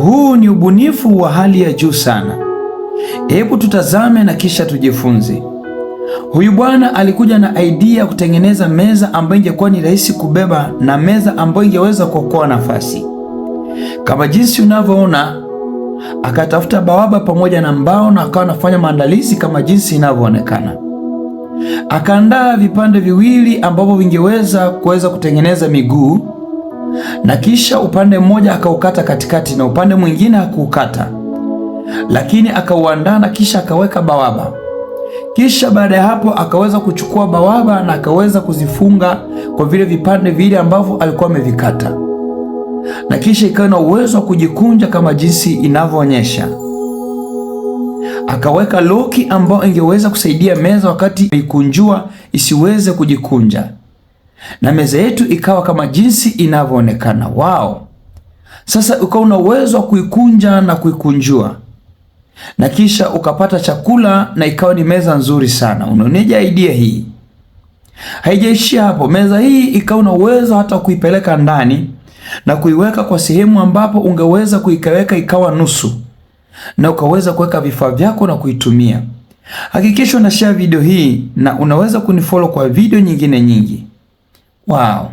Huu ni ubunifu wa hali ya juu sana. Hebu tutazame na kisha tujifunze. Huyu bwana alikuja na idea kutengeneza meza ambayo ingekuwa ni rahisi kubeba na meza ambayo ingeweza kuokoa nafasi. Kama jinsi unavyoona, akatafuta bawaba pamoja na mbao na akawa anafanya maandalizi kama jinsi inavyoonekana. Akaandaa vipande viwili ambavyo vingeweza kutengeneza miguu, na kisha upande mmoja akaukata katikati na upande mwingine hakuukata, lakini akauandaa na kisha akaweka bawaba. Kisha baada ya hapo akaweza kuchukua bawaba na akaweza kuzifunga kwa vile vipande vile ambavyo alikuwa amevikata, na kisha ikawa na uwezo wa kujikunja kama jinsi inavyoonyesha. Akaweka loki ambayo ingeweza kusaidia meza wakati ikunjua isiweze kujikunja, na meza yetu ikawa kama jinsi inavyoonekana. Wao, sasa ukawa una uwezo wa kuikunja na kuikunjua, na kisha ukapata chakula na ikawa ni meza nzuri sana. Unaoneja idea hii? Haijaishia hapo. Meza hii ikawa na uwezo hata kuipeleka ndani na kuiweka kwa sehemu ambapo ungeweza kuikaweka ikawa nusu, na ukaweza kuweka vifaa vyako na kuitumia. Hakikisha una share video hii na unaweza kunifollow kwa video nyingine nyingi. Wow.